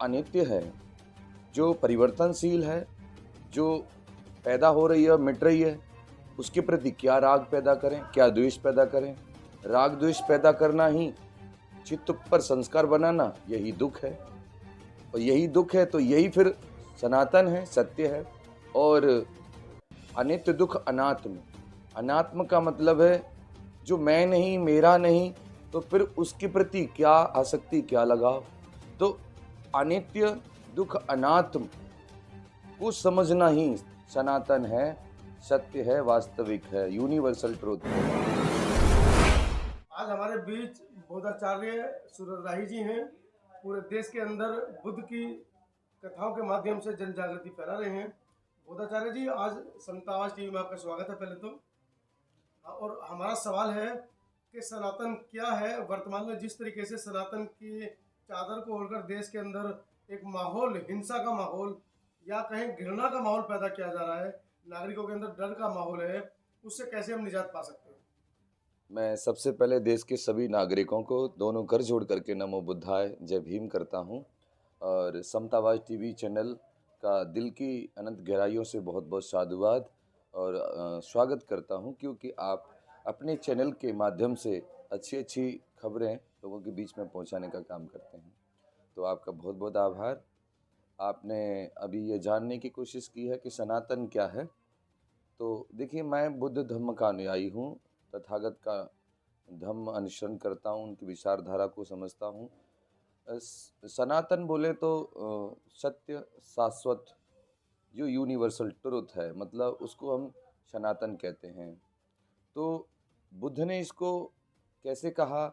अनित्य है, जो परिवर्तनशील है, जो पैदा हो रही है और मिट रही है, उसके प्रति क्या राग पैदा करें, क्या द्वेष पैदा करें? राग द्वेष पैदा करना ही चित्त पर संस्कार बनाना, यही दुख है। और यही दुख है तो यही फिर सनातन है, सत्य है। और अनित्य दुख अनात्म, अनात्म का मतलब है जो मैं नहीं, मेरा नहीं, तो फिर उसके प्रति क्या आसक्ति, क्या लगाव। तो अनित्य दुख अनात्म को समझना ही सनातन है, सत्य है, वास्तविक है, यूनिवर्सल ट्रूथ है। आज हमारे बीच बोधाचार्य सूरजराही जी हैं। पूरे देश के अंदर बुद्ध की कथाओं के माध्यम से जन जागृति फैला रहे हैं। बोधाचार्य जी, आज समतावाज टीवी में आपका स्वागत है। पहले तो और हमारा सवाल है कि सनातन क्या है। वर्तमान में जिस तरीके से सनातन की चादर को ओढ़कर देश के अंदर एक माहौल, हिंसा का माहौल या कहीं घृणा का माहौल पैदा किया जा रहा है, नागरिकों के अंदर डर का माहौल है, उससे कैसे हम निजात पा सकते हैं? मैं सबसे पहले देश के सभी नागरिकों को दोनों कर जोड़ करके नमो बुद्धाय, जय भीम करता हूँ। और समतावाज टीवी चैनल का दिल की अनंत गहराइयों से बहुत बहुत साधुवाद और स्वागत करता हूँ, क्योंकि आप अपने चैनल के माध्यम से अच्छी अच्छी खबरें लोगों के बीच में पहुँचाने का काम करते हैं। तो आपका बहुत बहुत आभार। आपने अभी ये जानने की कोशिश की है कि सनातन क्या है। तो देखिए, मैं बुद्ध धम्म का अनुयायी हूँ, तथागत का धम्म अनुसरण करता हूँ, उनकी विचारधारा को समझता हूँ। सनातन बोले तो सत्य, शाश्वत, जो यूनिवर्सल ट्रुथ है, मतलब उसको हम सनातन कहते हैं। तो बुद्ध ने इसको कैसे कहा?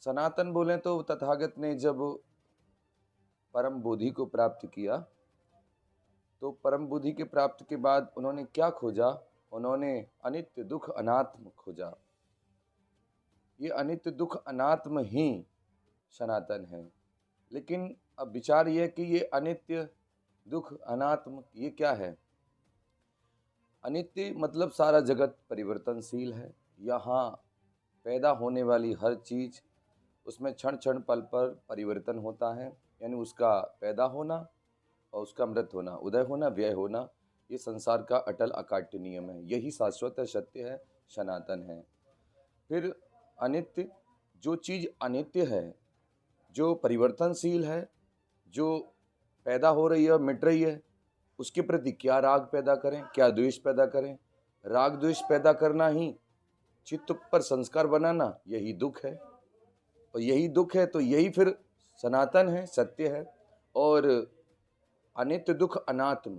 सनातन बोले तो तथागत ने जब परम बोधि को प्राप्त किया, तो परम बुद्धि के प्राप्त के बाद उन्होंने क्या खोजा? उन्होंने अनित्य दुख अनात्म खोजा। ये अनित्य दुख अनात्म ही सनातन है। लेकिन अब विचार ये कि ये अनित्य दुख अनात्म ये क्या है? अनित्य मतलब सारा जगत परिवर्तनशील है। यहाँ पैदा होने वाली हर चीज, उसमें क्षण क्षण पल पर परिवर्तन होता है, यानी उसका पैदा होना और उसका मृत होना, उदय होना, व्यय होना, ये संसार का अटल अकाट्य नियम है। यही शाश्वत है, सत्य है, सनातन है। फिर अनित्य, जो चीज़ अनित्य है, जो परिवर्तनशील है, जो पैदा हो रही है और मिट रही है, उसके प्रति क्या राग पैदा करें, क्या द्वेष पैदा करें? राग द्वेष पैदा करना ही चित्त पर संस्कार बनाना, यही दुख है। और यही दुख है तो यही फिर सनातन है, सत्य है। और अनित्य दुख अनात्म,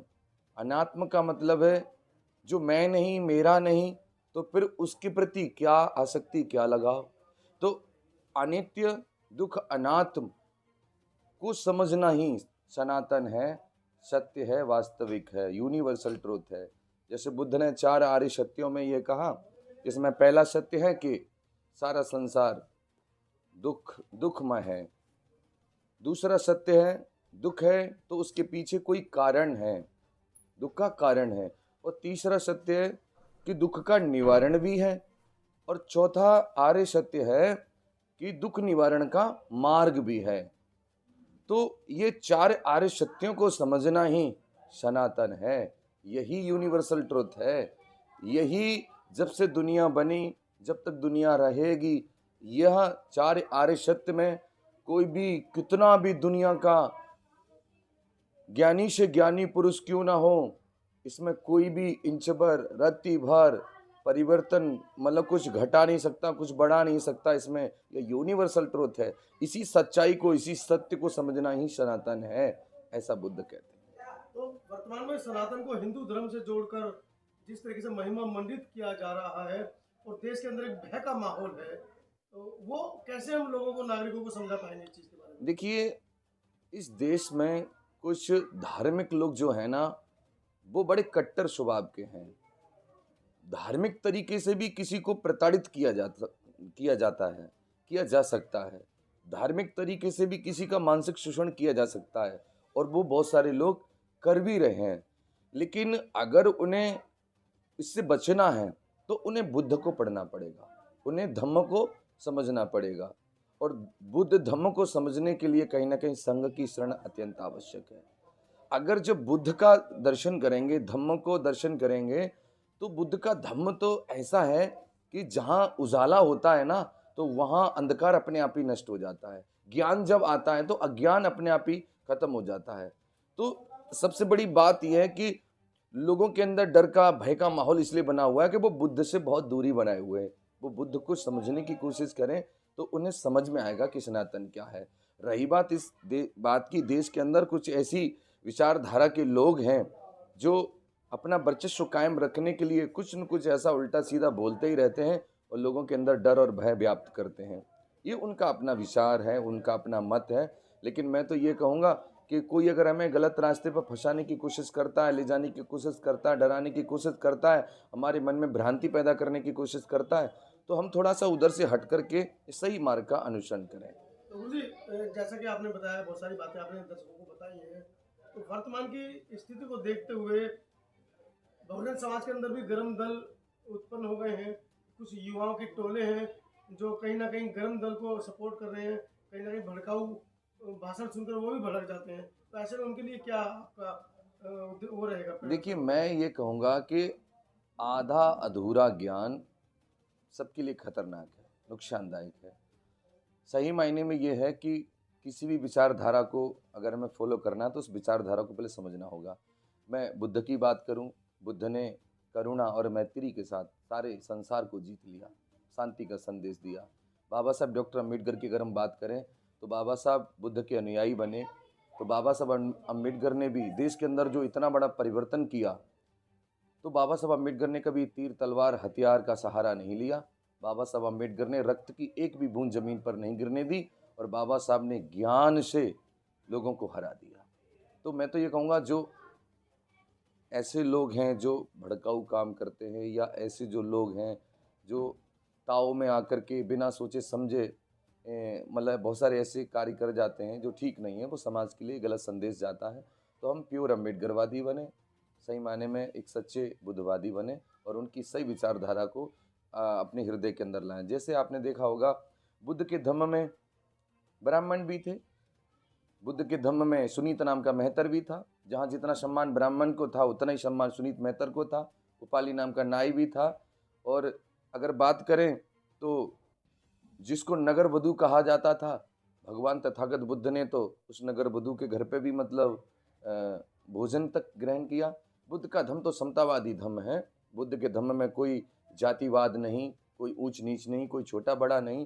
अनात्म का मतलब है जो मैं नहीं, मेरा नहीं, तो फिर उसके प्रति क्या आसक्ति, क्या लगाव। तो अनित्य दुख अनात्म को समझना ही सनातन है, सत्य है, वास्तविक है, यूनिवर्सल ट्रूथ है। जैसे बुद्ध ने 4 आर्य सत्यों में ये कहा, जिसमें पहला सत्य है कि सारा संसार दुखमय है। दूसरा सत्य है, दुख है तो उसके पीछे कोई कारण है, दुख का कारण है। और तीसरा सत्य है कि दुख का निवारण भी है। और चौथा आर्य सत्य है कि दुख निवारण का मार्ग भी है। तो ये 4 आर्य सत्यों को समझना ही सनातन है, यही यूनिवर्सल ट्रुथ है। यही जब से दुनिया बनी, जब तक दुनिया रहेगी, यह 4 आर्य सत्य में कोई भी कितना भी दुनिया का ज्ञानी से ज्ञानी पुरुष क्यों ना हो, इसमें कोई भी इंच भर, रत्ती भर परिवर्तन, मतलब कुछ घटा नहीं सकता, कुछ बढ़ा नहीं सकता। इसमें ये यूनिवर्सल ट्रूथ है। इसी सच्चाई को, इसी सत्य को समझना ही सनातन है, ऐसा बुद्ध कहते हैं। तो वर्तमान में सनातन को हिंदू धर्म से जोड़कर जिस तरीके से महिमा मंडित किया जा रहा है और देश के अंदर एक भय का माहौल है, तो वो कैसे हम लोगों को, नागरिकों को समझा पाएंगे इस चीज के बारे में? देखिए, इस देश में कुछ धार्मिक लोग जो है ना, वो बड़े कट्टर स्वभाव के हैं। धार्मिक तरीके से भी किसी को प्रताड़ित किया जा सकता है। धार्मिक तरीके से भी किसी का मानसिक शोषण किया जा सकता है, और वो बहुत सारे लोग कर भी रहे हैं। लेकिन अगर उन्हें इससे बचना है तो उन्हें बुद्ध को पढ़ना पड़ेगा, उन्हें धम्म को समझना पड़ेगा। और बुद्ध धम्म को समझने के लिए कहीं ना कहीं संघ की शरण अत्यंत आवश्यक है। अगर जब बुद्ध का दर्शन करेंगे, धम्म को दर्शन करेंगे, तो बुद्ध का धम्म तो ऐसा है कि जहाँ उजाला होता है ना, तो वहाँ अंधकार अपने आप ही नष्ट हो जाता है। ज्ञान जब आता है तो अज्ञान अपने आप ही खत्म हो जाता है। तो सबसे बड़ी बात यह है कि लोगों के अंदर डर का, भय का माहौल इसलिए बना हुआ है कि वो बुद्ध से बहुत दूरी बनाए हुए हैं। वो बुद्ध को समझने की कोशिश करें तो उन्हें समझ में आएगा कि सनातन क्या है। रही बात इस बात की, देश के अंदर कुछ ऐसी विचारधारा के लोग हैं जो अपना वर्चस्व कायम रखने के लिए कुछ न कुछ ऐसा उल्टा सीधा बोलते ही रहते हैं और लोगों के अंदर डर और भय व्याप्त करते हैं। ये उनका अपना विचार है, उनका अपना मत है। लेकिन मैं तो ये कहूँगा कि कोई अगर हमें गलत रास्ते पर फंसाने की कोशिश करता है, ले जाने की कोशिश करता है, डराने की कोशिश करता है, हमारे मन में भ्रांति पैदा करने की कोशिश करता है, तो हम थोड़ा सा उधर से हट करके सही मार्ग का अनुसरण करें। तो गुरुजी, जैसा कि आपने बताया, बहुत सारी बातें आपने दर्शकों को बताई हैं, तो वर्तमान की स्थिति को देखते हुए बहुजन समाज के अंदर भी गर्म दल उत्पन्न हो गए हैं। कुछ युवाओं के टोले हैं जो कहीं ना कहीं गर्म दल को सपोर्ट कर रहे हैं, कहीं ना कहीं भड़काऊ भाषण सुनकर वो भी भड़क जाते हैं। तो ऐसे में उनके लिए क्या आपका वो रहेगा? देखिए, मैं ये कहूँगा कि आधा अधूरा ज्ञान सबके लिए खतरनाक है, नुकसानदायक है। सही मायने में ये है कि किसी भी विचारधारा को अगर हमें फॉलो करना है तो उस विचारधारा को पहले समझना होगा। मैं बुद्ध की बात करूं, बुद्ध ने करुणा और मैत्री के साथ सारे संसार को जीत लिया, शांति का संदेश दिया। बाबा साहब डॉक्टर अम्बेडकर की अगर हम बात करें तो बाबा साहब बुद्ध के अनुयायी बने। तो बाबा साहब अम्बेडकर ने भी देश के अंदर जो इतना बड़ा परिवर्तन किया, तो बाबा साहब अम्बेडकर ने कभी तीर तलवार हथियार का सहारा नहीं लिया। बाबा साहब अम्बेडकर ने रक्त की एक भी बूंद जमीन पर नहीं गिरने दी और बाबा साहब ने ज्ञान से लोगों को हरा दिया। तो मैं तो ये कहूँगा, जो ऐसे लोग हैं जो भड़काऊ काम करते हैं या ऐसे जो लोग हैं जो ताव में आकर के बिना सोचे समझे मतलब बहुत सारे ऐसे कार्य कर जाते हैं जो ठीक नहीं है, वो समाज के लिए गलत संदेश जाता है। तो हम प्योर अम्बेडकरवादी बने, सही माने में एक सच्चे बुद्धवादी बने और उनकी सही विचारधारा को अपने हृदय के अंदर लाएं। जैसे आपने देखा होगा, बुद्ध के धम्म में ब्राह्मण भी थे, बुद्ध के धम्म में सुनीत नाम का मेहतर भी था। जहाँ जितना सम्मान ब्राह्मण को था उतना ही सम्मान सुनीत मेहतर को था। उपाली नाम का नाई भी था। और अगर बात करें तो जिसको नगर वधु कहा जाता था, भगवान तथागत बुद्ध ने तो उस नगर वधु के घर पे भी मतलब भोजन तक ग्रहण किया। बुद्ध का धम्म तो समतावादी धम्म है। बुद्ध के धम्म में कोई जातिवाद नहीं, कोई ऊंच नीच नहीं, कोई छोटा बड़ा नहीं।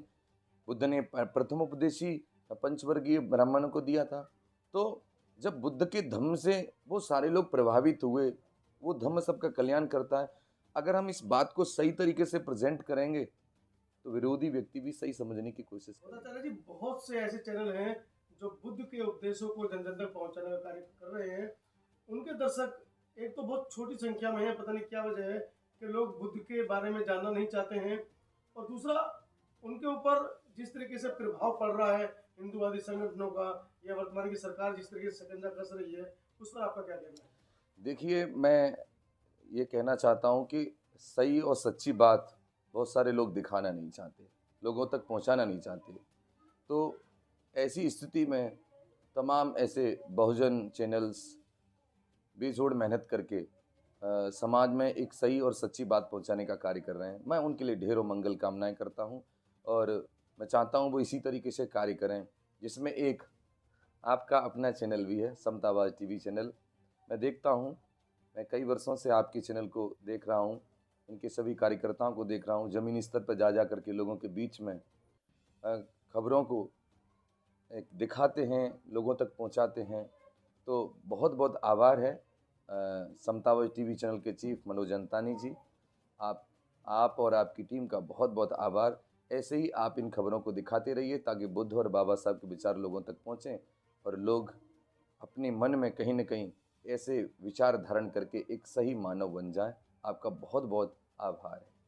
बुद्ध ने प्रथम उपदेशी पंचवर्गीय ब्राह्मणों को दिया था। तो जब बुद्ध के धम्म से वो सारे लोग प्रभावित हुए, वो धम्म सबका कल्याण करता है। अगर हम इस बात को सही तरीके से प्रेजेंट करेंगे तो विरोधी व्यक्ति भी सही समझने की कोशिश करेगा। जी, बहुत से ऐसे चैनल हैं जो बुद्ध के उपदेशों को जन जन तक पहुंचाने का कार्य कर रहे हैं। उनके दर्शक एक तो बहुत छोटी संख्या में है, पता नहीं क्या वजह है कि लोग बुद्ध के बारे में जानना नहीं चाहते हैं, और दूसरा उनके ऊपर जिस तरीके से प्रभाव पड़ रहा है हिंदूवादी संगठनों का या वर्तमान की सरकार जिस तरीके से शिकंजा कस रही है, उस पर आपका क्या कहना है? देखिए, मैं ये कहना चाहता हूँ कि सही और सच्ची बात बहुत सारे लोग दिखाना नहीं चाहते, लोगों तक पहुँचाना नहीं चाहते। तो ऐसी स्थिति में तमाम ऐसे बहुजन चैनल्स बेजोड़ मेहनत करके समाज में एक सही और सच्ची बात पहुंचाने का कार्य कर रहे हैं। मैं उनके लिए ढेरों मंगल कामनाएं करता हूं और मैं चाहता हूं वो इसी तरीके से कार्य करें, जिसमें एक आपका अपना चैनल भी है, समतावाद टीवी चैनल। मैं देखता हूं, मैं कई वर्षों से आपके चैनल को देख रहा हूं, इनके सभी कार्यकर्ताओं को देख रहा हूं, ज़मीनी स्तर पर जा कर के लोगों के बीच में खबरों को दिखाते हैं, लोगों तक पहुंचाते हैं। तो बहुत बहुत आभार है समतावाद टीवी चैनल के चीफ मनोज अंतानी जी, आप और आपकी टीम का बहुत बहुत आभार। ऐसे ही आप इन खबरों को दिखाते रहिए ताकि बुद्ध और बाबा साहब के विचार लोगों तक पहुँचें और लोग अपने मन में कहीं न कहीं ऐसे विचार धारण करके एक सही मानव बन जाएं। आपका बहुत बहुत आभार है।